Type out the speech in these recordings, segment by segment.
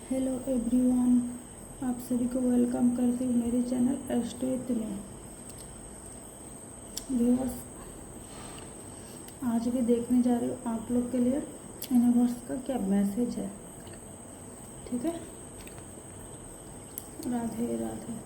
Hello everyone, आप सभी को वेलकम करती हूँ मेरे चैनल एस्ट्रोविथ में। व्यूअर्स, आज भी देखने जा रही हूँ आप लोग के लिए यूनिवर्स का क्या मैसेज है। ठीक है, राधे राधे।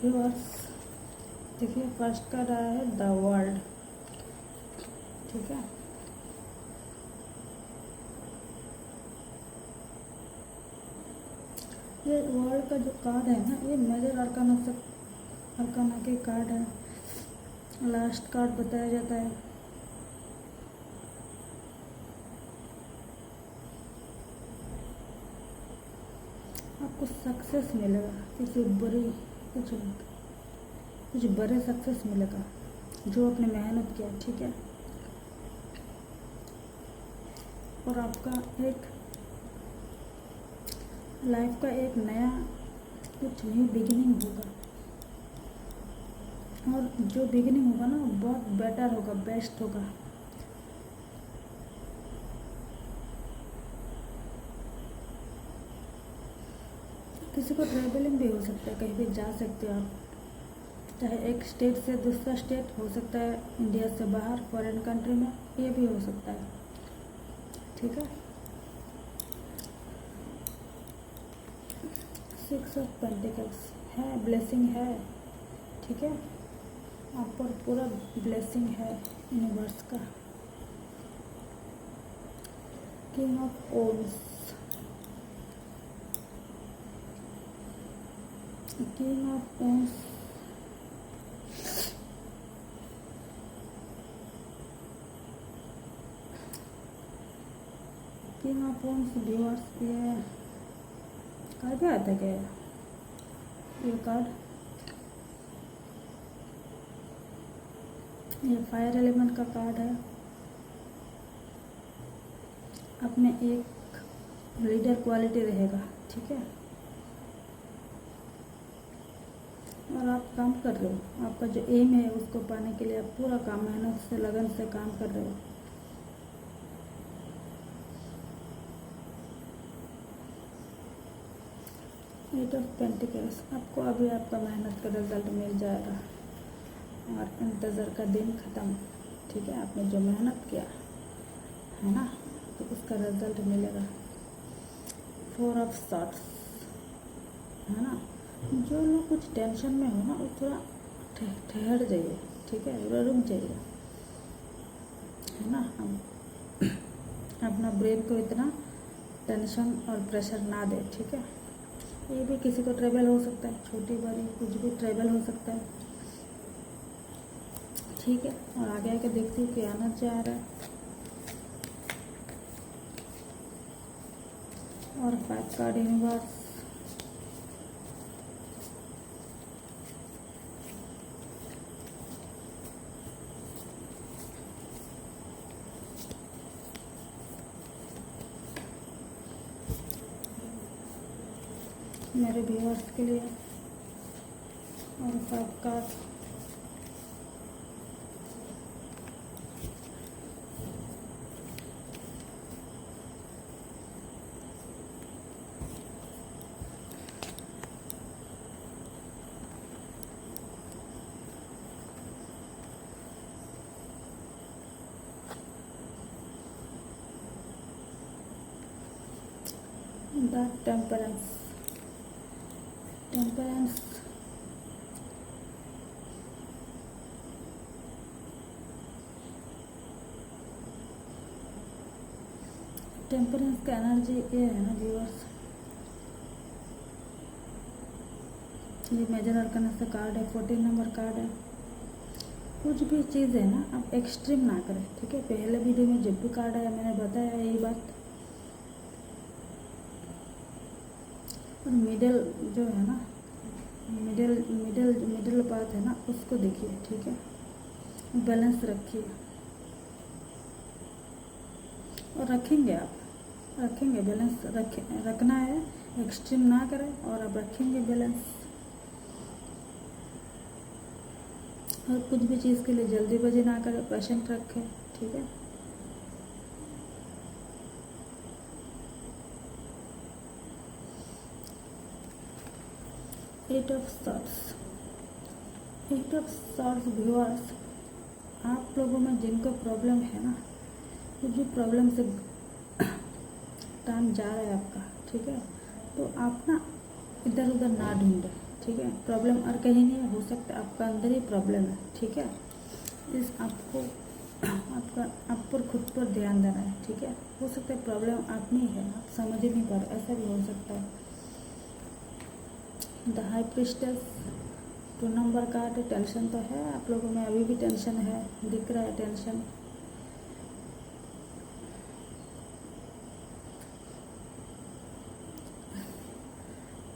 व्यूअर्स, देखिए फर्स्ट का रहा है द वर्ल्ड। ठीक है, ये वर्ल्ड का जो कार्ड है ना, ये मेजर अरकाना के कार्ड है। लास्ट कार्ड बताया जाता है। आपको सक्सेस मिलेगा, किसी बड़ी कुछ बड़े सक्सेस मिलेगा जो आपने मेहनत किया। ठीक है, और आपका एक लाइफ का एक नया कुछ न्यू बिगिनिंग होगा, और जो बिगिनिंग होगा ना बहुत बेटर होगा, बेस्ट होगा। किसी को ट्रैवलिंग भी हो सकता है, कहीं भी जा सकते हो आप, चाहे एक स्टेट से दूसरा स्टेट हो सकता है, इंडिया से बाहर फॉरेन कंट्री में, ये भी हो सकता है। ठीक है, 6 ऑफ पेंटिकल्स है, ब्लेसिंग है। ठीक है, आप पर पूरा ब्लेसिंग है यूनिवर्स का। King of ones, king of ones, king of ones. Viewers, ये कार्ड क्या आता है क्या? ये कार्ड, ये फायर एलिमेंट का कार्ड है। अपने एक लीडर क्वालिटी रहेगा। ठीक है, और आप काम कर रहे हो, आपका जो एम है उसको पाने के लिए आप पूरा काम मेहनत से लगन से काम कर रहे हो। एट ऑफ पेंटिकल्स, आपको अभी आपका मेहनत का रिजल्ट मिल जाएगा और इंतज़ार का दिन ख़त्म। ठीक है, आपने जो मेहनत किया है ना, तो उसका रिजल्ट मिलेगा। 4 ऑफ सॉर्ड्स है ना। जो लोग कुछ टेंशन में हो ना, वो थोड़ा ठहर जाइए। ठीक है, रुक जाइए, है ना। हम अपना ब्रेन को इतना टेंशन और प्रेशर ना दे। ठीक है, ये भी किसी को ट्रेवल हो सकता है, छोटी बड़ी कुछ भी ट्रेवल हो सकता है। ठीक है, और आगे आके देखती हूँ कि आना चाह रहा है। और 5 कार्ड यूनिवर्स, मेरे व्यूअर्स के लिए। और 5 card, the temperance. Temperance temperance का एनर्जी ये है ना व्यूअर्स, ये मेजर आर्कन से कार्ड है, 14 नंबर कार्ड है। कुछ भी चीज़ है ना आप एक्सट्रीम ना करें, ठीक है। पहले वीडियो में जब भी कार्ड आया मैंने बताया यही बात। और मिडिल जो है ना, मिडिल बात है ना, उसको देखिए, ठीक है। बैलेंस रखिए और रखेंगे, आप रखेंगे बैलेंस, रखना है, एक्सट्रीम ना करें और आप रखेंगे बैलेंस। और कुछ भी चीज़ के लिए जल्दीबाजी ना करें, पेशेंट रखें, ठीक है। एट ऑफ सॉर्ट्स व्यूअर्स, आप लोगों में जिनको प्रॉब्लम है ना, कुछ भी प्रॉब्लम से टाइम जा रहा है आपका, ठीक है, तो आप ना इधर उधर ना ढूंढें, ठीक है। प्रॉब्लम और कहीं नहीं है, हो सकता है आपका अंदर ही प्रॉब्लम है, ठीक है। इस आपको आप पर खुद पर ध्यान देना है, ठीक है। हो सकता है प्रॉब्लम आप में है, आप समझ ही नहीं पा रहे, ऐसा भी हो सकता है। The high priestess, 2 number card है। टेंशन तो है आप लोगों में, अभी भी टेंशन है, दिख रहा है टेंशन।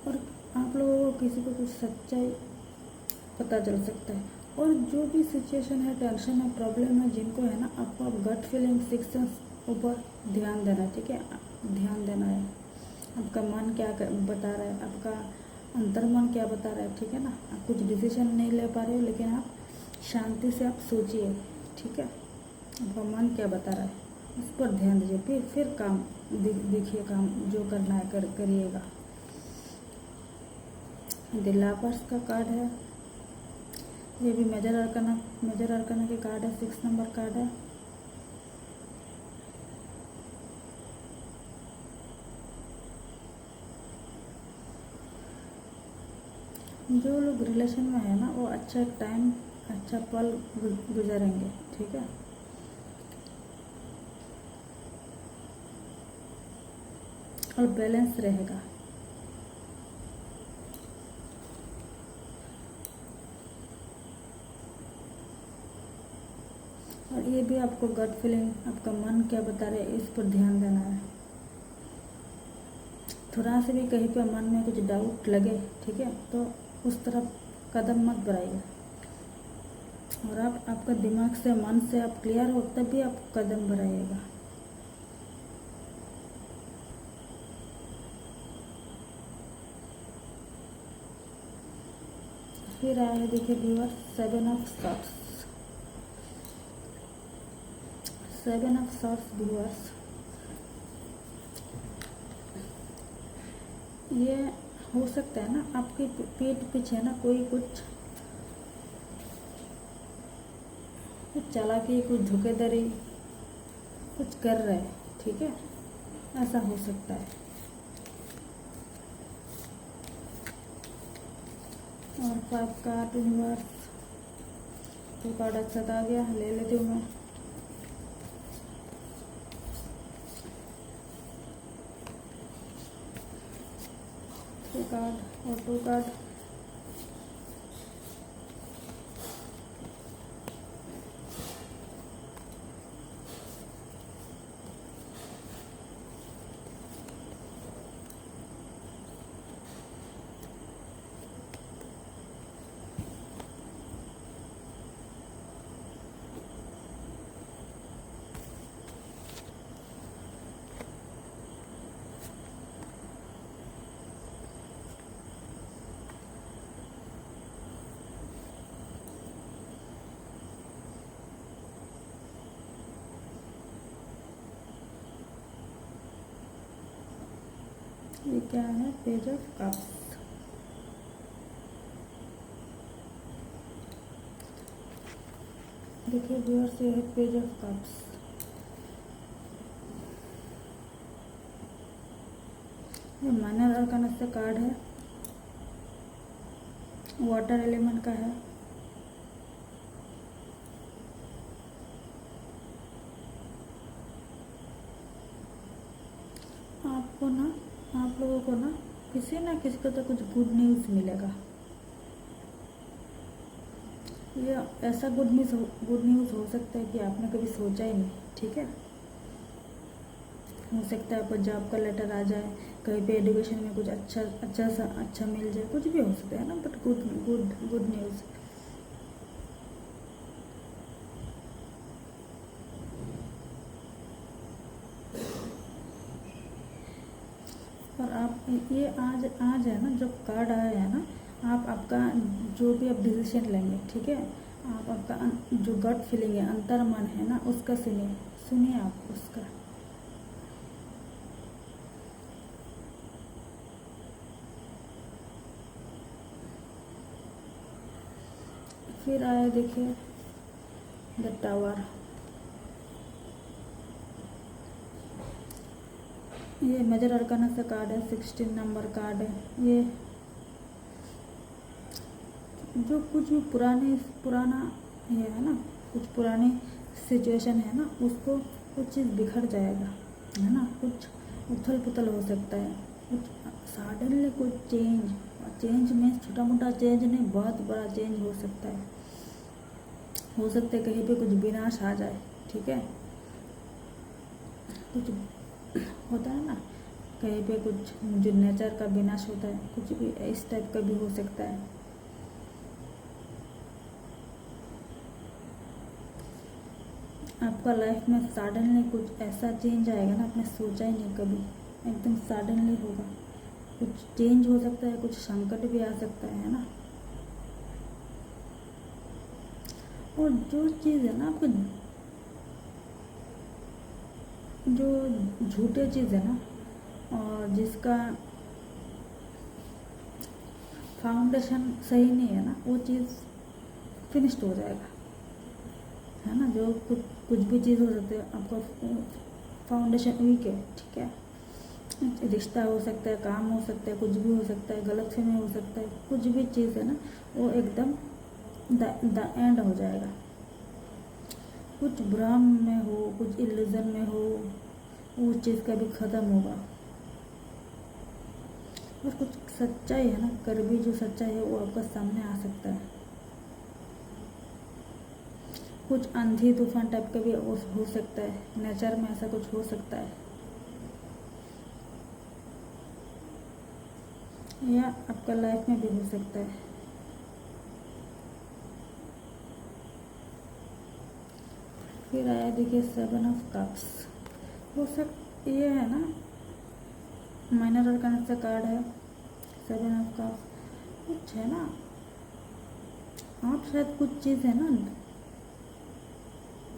और आप लोगों को किसी को कुछ सच्चाई पता चल सकता है। और जो भी सिचुएशन है, टेंशन है, प्रॉब्लम है, जिनको है ना, आपको गट फीलिंग, सिक्स सेंस ऊपर ध्यान देना है, ठीक है। ध्यान देना है, आपका मन क्या बता रहा है, आपका अंतर मन क्या बता रहा है, ठीक है ना। आप कुछ डिसीजन नहीं ले पा रहे हो, लेकिन आप शांति से आप सोचिए, ठीक है। आपका मन क्या बता रहा है, उस पर ध्यान दीजिए, फिर काम देखिए, काम जो करना है करिएगा। द लवर्स का कार्ड है, ये भी मेजर आर्कना के कार्ड है, 6 नंबर कार्ड है। जो लोग रिलेशन में है ना, वो अच्छा टाइम, अच्छा पल गुजारेंगे, ठीक है। और बैलेंस रहेगा। और ये भी आपको गट फीलिंग, आपका मन क्या बता रहे हैं, इस पर ध्यान देना है। थोड़ा से भी कहीं पे मन में कुछ डाउट लगे, ठीक है, तो उस तरफ कदम मत बढ़ाइए। और आप आपका दिमाग से, मन से आप क्लियर हो, तभी आप कदम बढ़ाइएगा। फिर आया है, देखिए व्यूअर, 7 ऑफ सॉर्ट्स व्यूअर्स। ये हो सकता है ना, आपके पीठ पीछे ना कोई कुछ चालाकी, कुछ धोखेधड़ी कुछ कर रहा है, ठीक है, ऐसा हो सकता है। और 5 कार्ड व्यूअर्स, 2 कार्ड अच्छा आ गया, ले लेती हूँ मैं। कार्ड और 2 कार्ड। ये क्या है, पेज ऑफ कप्स। देखिए व्यूअर्स, ये है पेज ऑफ कप्स। ये माइनर आर्काना से कार्ड है, वाटर एलिमेंट का है। आपको ना, आप लोगों को ना किसी ना किसी को तो कुछ गुड न्यूज़ मिलेगा। ये ऐसा गुड न्यूज़ हो सकता है कि आपने कभी सोचा ही नहीं। ठीक है, हो सकता है आपको जॉब का लेटर आ जाए, कहीं पे एजुकेशन में कुछ अच्छा मिल जाए, कुछ भी हो सकता है ना, बट गुड न्यूज़। और आप ये आज है ना, जो कार्ड आया है ना, आप आपका जो भी आप डिसीजन लेंगे, ठीक है, आप आपका जो गट फीलिंग है, अंतर मन है ना, उसका सुनिए आप उसका। फिर आया देखिए द टावर। ये मेजर अरकाना से कार्ड है, 16 नंबर कार्ड है। ये जो कुछ भी पुराना ये है ना, कुछ पुरानी सिचुएशन है ना, उसको कुछ चीज़ बिखर जाएगा, है ना, कुछ उथल पुथल हो सकता है, कुछ सडनली कुछ चेंज में छोटा मोटा चेंज नहीं, बहुत बड़ा चेंज हो सकता है। कहीं पे कुछ विनाश आ जाए। ठीक है, कुछ होता है ना, कहीं पे कुछ जो नेचर का विनाश होता है, कुछ भी इस टाइप का भी हो सकता है। आपका लाइफ में सडनली कुछ ऐसा चेंज आएगा ना, आपने सोचा ही नहीं कभी, एकदम सडनली होगा। कुछ चेंज हो सकता है, कुछ संकट भी आ सकता है ना। और जो चीज़ है ना, आपको जो झूठे चीज़ है ना, और जिसका फाउंडेशन सही नहीं है ना, वो चीज़ फिनिश्ड हो जाएगा, है ना। जो कुछ भी चीज़ हो सकती है, आपका फाउंडेशन वीक है, ठीक है, रिश्ता हो सकता है, काम हो सकता है, कुछ भी हो सकता है, गलतफहमी हो सकता है, कुछ भी चीज़ है ना, वो एकदम द एंड हो जाएगा। कुछ भ्रम में हो, कुछ इल्यूजन में हो, उस चीज़ का भी ख़त्म होगा। और कुछ सच्चाई है ना, कड़वी जो सच्चाई है वो आपका सामने आ सकता है। कुछ आंधी तूफान टाइप का भी हो सकता है, नेचर में ऐसा कुछ हो सकता है, या आपका लाइफ में भी हो सकता है। फिर आया देखिए 7 ऑफ कप्स। वो सब ये है ना, माइनर आर्काना का कार्ड है, 7 ऑफ कप्स। कुछ है ना, आप शायद कुछ चीज़ है ना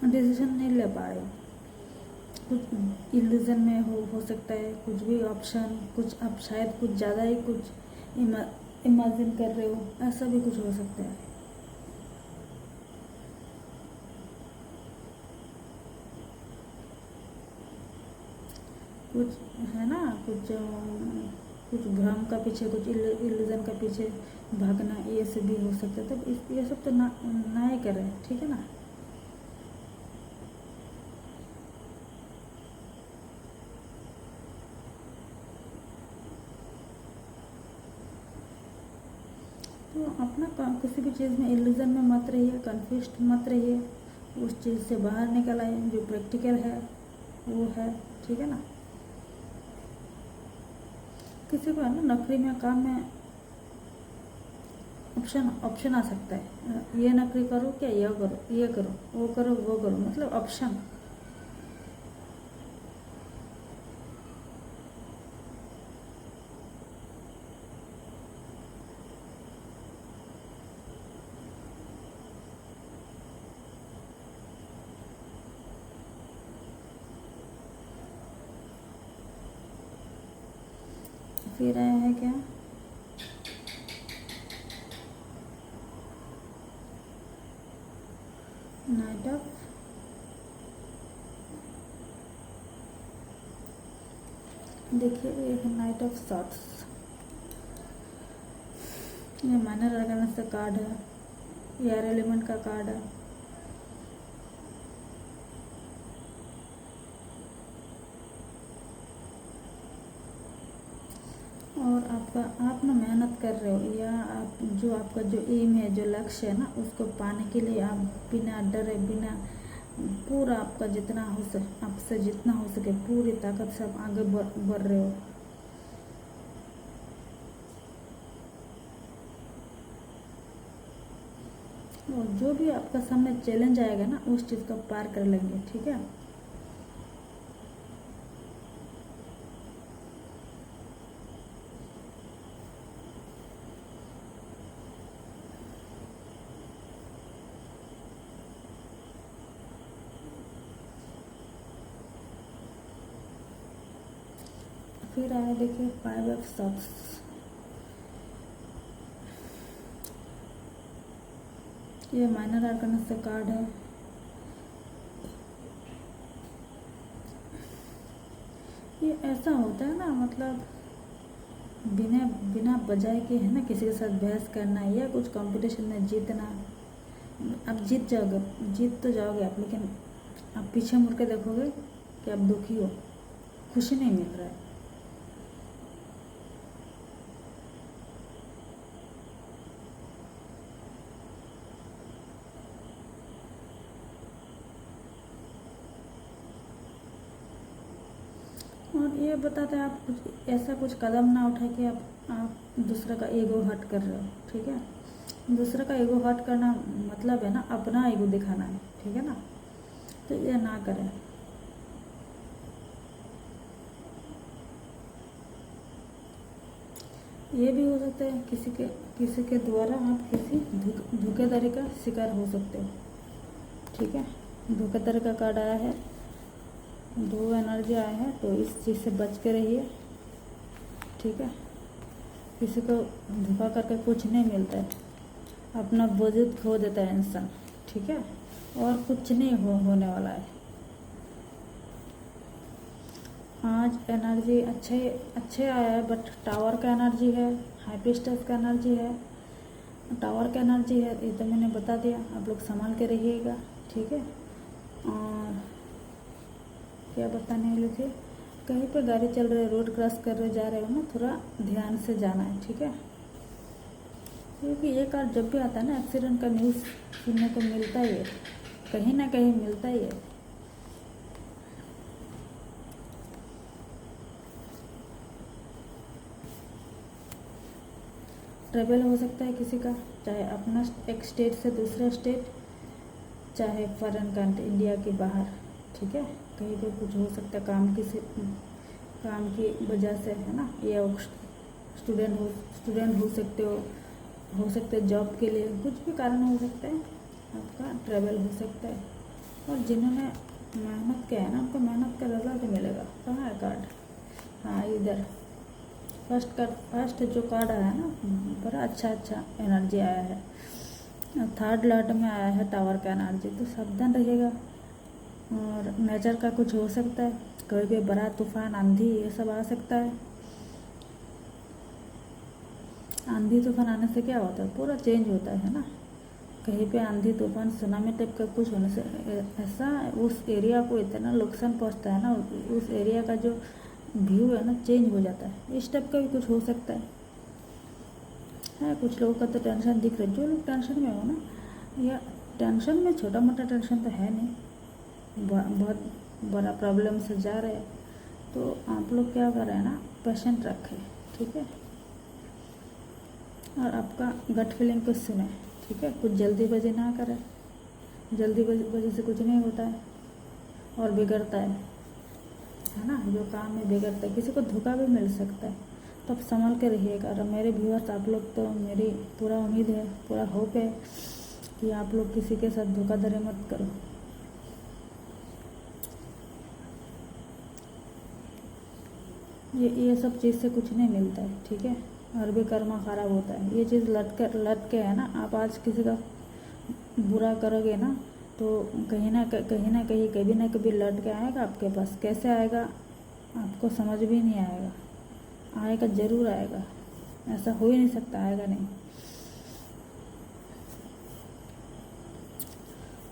डिसीजन नहीं ले पा रहे हो, कुछ इल्यूजन में हो सकता है, कुछ भी ऑप्शन, कुछ आप शायद कुछ ज़्यादा ही कुछ इमेजिन कर रहे हो, ऐसा भी कुछ हो सकता है। कुछ है ना, कुछ भ्रम का पीछे, कुछ इल्यूजन का पीछे भागना, ये सब भी हो सकता है। तब ये सब तो ना ही करें, ठीक है ना। तो अपना किसी भी चीज़ में इल्यूजन में मत रहिए, कन्फ्यूज्ड मत रहिए, उस चीज़ से बाहर निकल आइए, जो प्रैक्टिकल है वो है, ठीक है ना। किसी को है ना नौकरी में, काम में ऑप्शन आ सकता है, ये नौकरी करो क्या, ये करो, वो करो, मतलब ऑप्शन। फिर आया है क्या, नाइट ऑफ देखिए ये है नाइट ऑफ सॉर्ट्स, ये माइनर आर्गेनस का कार्ड है, एयर एलिमेंट का कार्ड है। और आप ना मेहनत कर रहे हो, या आप जो आपका जो एम है, जो लक्ष्य है ना, उसको पाने के लिए आप बिना डरे, बिना पूरा आपका जितना हो सके, आपसे जितना हो सके पूरी ताकत से आप आगे बढ़ रहे हो। और जो भी आपका सामने चैलेंज आएगा ना, उस चीज़ को पार कर लेंगे, ठीक है। फिर आया देखिए 5 ऑफ सॉर्ट्स, ये माइनर आर्कनस का कार्ड है। ये ऐसा होता है ना, मतलब बिना बिना वजह के है ना किसी के साथ बहस करना या कुछ कंपटीशन में जीतना। आप जीत जाओगे, जीत तो जाओगे आप, लेकिन आप पीछे मुड़ के देखोगे कि आप दुखी हो, खुशी नहीं मिल रहा है। और ये बताते हैं आप कुछ ऐसा कुछ कदम ना उठाए कि आप दूसरे का ईगो हर्ट कर रहे हो, ठीक है। दूसरे का ईगो हर्ट करना मतलब है ना अपना ईगो दिखाना है, ठीक है ना, तो ये ना करें। ये भी हो सकता है किसी के द्वारा आप किसी धोखेधड़ी का शिकार हो सकते हो, ठीक है। धोखेधड़ी का कार्ड आया है, 2 एनर्जी आया है, तो इस चीज़ से बच के रहिए, ठीक है। किसी को धोखा करके कुछ नहीं मिलता है, अपना वजूद खो देता है इंसान, ठीक है। और कुछ नहीं होने वाला है। आज एनर्जी अच्छे आया है, बट टावर का एनर्जी है, हाई प्रीस्टेस का एनर्जी है। टावर का एनर्जी है ये तो मैंने बता दिया, आप लोग संभाल के रहिएगा, ठीक है। और क्या बताने वाले थे, कहीं पे गाड़ी चल रही है, रोड क्रॉस कर रहे जा रहे हो ना, थोड़ा ध्यान से जाना है, ठीक है। क्योंकि ये कार्ड जब भी आता है ना, एक्सीडेंट का न्यूज़ सुनने को मिलता ही है, कहीं ना कहीं मिलता ही है। ट्रेवल हो सकता है किसी का, चाहे अपना एक स्टेट से दूसरा स्टेट, चाहे फॉरेन कंट्री, इंडिया के बाहर, ठीक है। कहीं पे कुछ हो सकता है काम की वजह से, है ना, या स्टूडेंट हो सकते हो जॉब के लिए, कुछ भी कारण हो सकता है, आपका ट्रैवल हो सकता है। और जिन्होंने मेहनत किया है ना, उनको मेहनत का रिजल्ट मिलेगा। कहाँ है कार्ड, हाँ इधर फर्स्ट जो कार्ड आया है ना, बड़ा अच्छा एनर्जी आया है। थर्ड लॉट में आया है टावर का एनर्जी, तो सावधान रहिएगा। और नेचर का कुछ हो सकता है, कभी भी बड़ा तूफान, आंधी, ये सब आ सकता है। आंधी तूफान आने से क्या होता है, पूरा चेंज होता है ना। कहीं पे आंधी तूफान सुनामी टाइप का कुछ होने से ऐसा उस एरिया को इतना नुकसान पहुंचता है ना, उस एरिया का जो व्यू है ना चेंज हो जाता है। इस टाइप का भी कुछ हो सकता है। कुछ लोगों का तो टेंशन दिख रहा है, जो लोग टेंशन में हो ना, या टेंशन में छोटा मोटा टेंशन तो है नहीं, बहुत बड़ा प्रॉब्लम से जा रहे हैं, तो आप लोग क्या कर रहे हैं ना, पेशेंट रखें, ठीक है। और आपका गट फीलिंग को सुने, ठीक है। कुछ जल्दीबाजी ना करें, जल्दीबाजी से कुछ नहीं होता है और बिगड़ता है ना। जो काम में बिगड़ता है, किसी को धोखा भी मिल सकता है, तो आप संभाल के रहिएगा। और मेरे व्यूअर्स, आप लोग तो, मेरी पूरा उम्मीद है, पूरा होप है कि आप लोग किसी के साथ धोखाधड़ी मत करो। ये सब चीज़ से कुछ नहीं मिलता है, ठीक है। और भी कर्मा खराब होता है, ये चीज़ लट के है ना। आप आज किसी का बुरा करोगे ना, तो कहीं ना कहीं कभी ना कभी लट के आएगा आपके पास। कैसे आएगा आपको समझ भी नहीं आएगा। आएगा, ज़रूर आएगा, ऐसा हो ही नहीं सकता आएगा नहीं।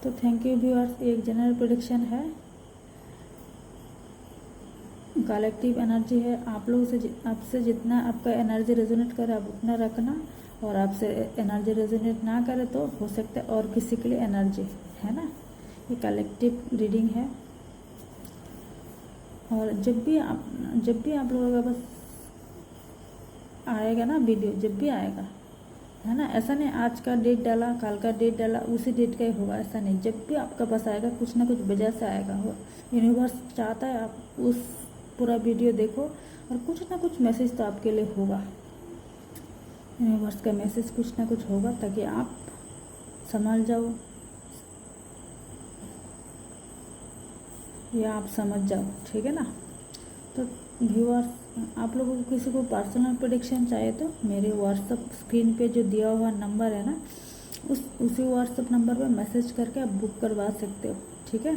तो थैंक यू व्यूअर्स। एक जनरल प्रेडिक्शन है, कलेक्टिव एनर्जी है। आप लोगों से आपसे जितना आपका एनर्जी रेजोनेट करे आप उतना रखना, और आपसे एनर्जी रेजोनेट ना करे तो हो सकता है और किसी के लिए एनर्जी है ना। ये कलेक्टिव रीडिंग है। और जब भी आप लोगों का बस आएगा ना वीडियो, जब भी आएगा है ना, ऐसा नहीं आज का डेट डाला कल का डेट डाला उसी डेट का ही होगा, ऐसा नहीं। जब भी आपका पास आएगा कुछ ना कुछ वजह से आएगा। हो यूनिवर्स चाहता है आप उस पूरा वीडियो देखो, और कुछ ना कुछ मैसेज तो आपके लिए होगा। यूनिवर्स का मैसेज कुछ ना कुछ होगा ताकि आप समझ जाओ या आप समझ जाओ, ठीक है ना। तो व्यूअर्स, आप लोगों को किसी को पर्सनल प्रेडिक्शन चाहिए तो मेरे व्हाट्सअप स्क्रीन पे जो दिया हुआ नंबर है ना, उसी व्हाट्सअप नंबर पे मैसेज करके आप बुक करवा सकते हो, ठीक है।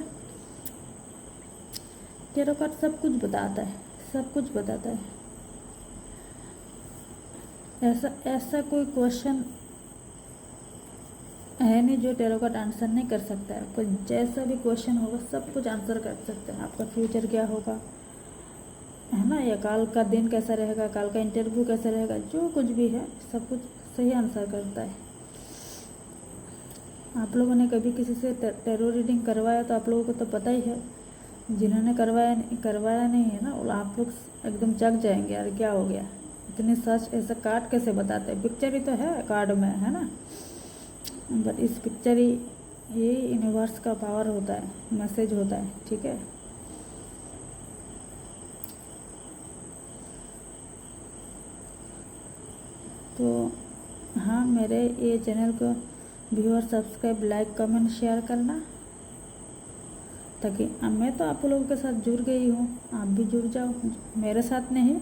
टैरो कार्ड सब कुछ बताता है, सब कुछ बताता है। ऐसा कोई क्वेश्चन है नहीं जो टैरो कार्ड आंसर नहीं कर सकता है। कोई जैसा भी क्वेश्चन होगा सब कुछ आंसर कर सकते हैं। आपका फ्यूचर क्या होगा है ना, या कल का दिन कैसा रहेगा, कल का इंटरव्यू कैसा रहेगा, जो कुछ भी है सब कुछ सही आंसर करता है। आप लोगों ने कभी किसी से टैरो रीडिंग करवाया तो आप लोगों को तो पता ही है। जिन्होंने करवाया नहीं है ना, वो आप लोग एकदम जग जाएंगे, यार क्या हो गया, इतनी सच ऐसा कार्ड कैसे बताते हैं। पिक्चर ही तो है कार्ड में, है ना, बट इस पिक्चर ही ये यूनिवर्स का पावर होता है, मैसेज होता है, ठीक है। तो हाँ, मेरे ये चैनल को viewer subscribe, like, comment, share करना, ताकि मैं तो आप लोगों के साथ जुड़ गई हूँ, आप भी जुड़ जाओ मेरे साथ। नहीं,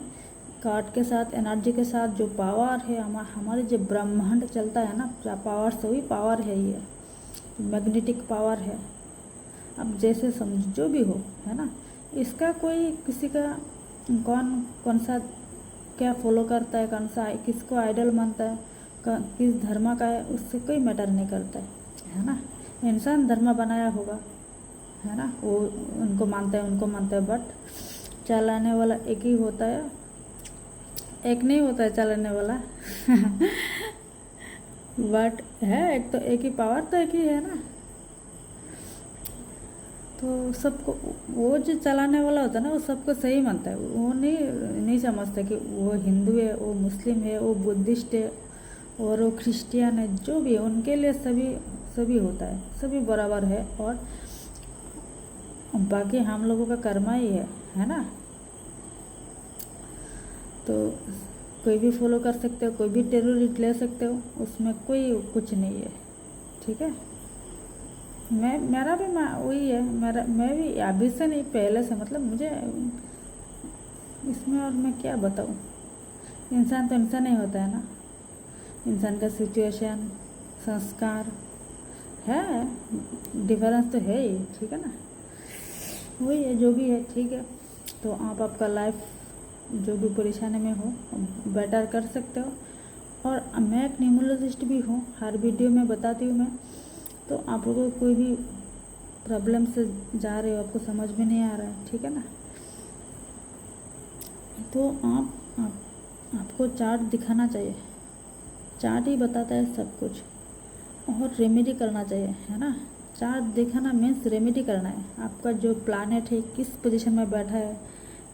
कार्ड के साथ, एनर्जी के साथ, जो पावर है हमारे जो ब्रह्मांड चलता है ना, पावर से वही पावर है, ये मैग्नेटिक पावर है। अब जैसे समझ जो भी हो, है ना, इसका कोई किसी का कौन सा क्या फॉलो करता है, कौन सा किसको आइडल मानता है, किस धर्म का है, उससे कोई मैटर नहीं करता है ना। इंसान धर्म बनाया होगा, है ना, वो उनको मानता है, बट चलाने वाला एक ही होता है, एक नहीं होता है चलाने वाला बट है एक, तो एक ही पावर तो एक ही है ना। तो सबको वो जो चलाने वाला होता है ना, वो सबको सही मानता है। वो नहीं समझता कि वो हिंदू है, वो मुस्लिम है, वो बुद्धिस्ट है और वो क्रिश्चियन है, जो भी है उनके लिए सभी होता है, सभी बराबर है। और बाकी हम लोगों का कर्मा ही है ना। तो कोई भी फॉलो कर सकते हो, कोई भी टेररिस्ट ले सकते हो, उसमें कोई कुछ नहीं है, ठीक है। मेरा भी वही है, मैं भी अभी से नहीं, पहले से, मतलब मुझे इसमें और मैं क्या बताऊँ। इंसान तो इंसान ही होता है ना, इंसान का सिचुएशन, संस्कार है, डिफरेंस तो है ही, ठीक है ना। वही है जो भी है, ठीक है। तो आप आपका लाइफ जो भी परेशानी में हो बेटर कर सकते हो। और मैं एक न्यूमरोलॉजिस्ट भी हूँ, हर वीडियो में बताती हूँ मैं। तो आप लोगों को कोई भी प्रॉब्लम से जा रहे हो, आपको समझ में नहीं आ रहा है, ठीक है ना, तो आपको चार्ट दिखाना चाहिए। चार्ट ही बताता है सब कुछ, और रेमेडी करना चाहिए, है ना। चार्ट दिखाना मीन्स रेमेडी करना है। आपका जो प्लैनेट है किस पोजीशन में बैठा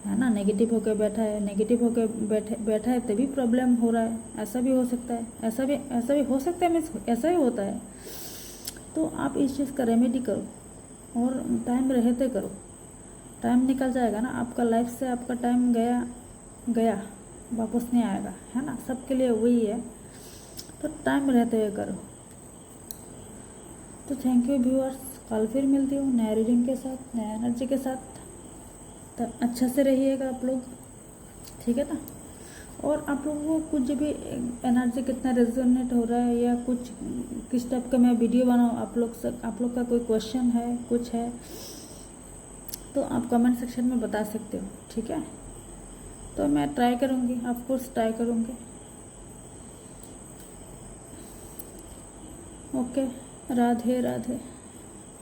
है ना, नेगेटिव होकर बैठा है तभी प्रॉब्लम हो रहा है। ऐसा भी हो सकता है, ऐसा भी हो सकता है, मीन्स ऐसा ही होता है। तो आप इस चीज़ का रेमेडी करो, और टाइम रहते करो, टाइम निकल जाएगा ना आपका लाइफ से। आपका टाइम गया वापस नहीं आएगा, है ना, सबके लिए वही है। तो टाइम रहते हुए करो। तो थैंक यू व्यूअर्स, कल फिर मिलती हूँ नए रीडिंग के साथ, नए एनर्जी के साथ। तो अच्छा से रहिएगा आप लोग, ठीक है ना। और आप लोगों को कुछ भी एनर्जी कितना रेजोनेट हो रहा है, या कुछ किस टाइप का मैं वीडियो बनाऊँ, आप लोग का कोई क्वेश्चन है, कुछ है, तो आप कमेंट सेक्शन में बता सकते हो, ठीक है। तो मैं ट्राई करूँगी, ऑफ कोर्स ट्राई करूँगी। ओके, राधे राधे।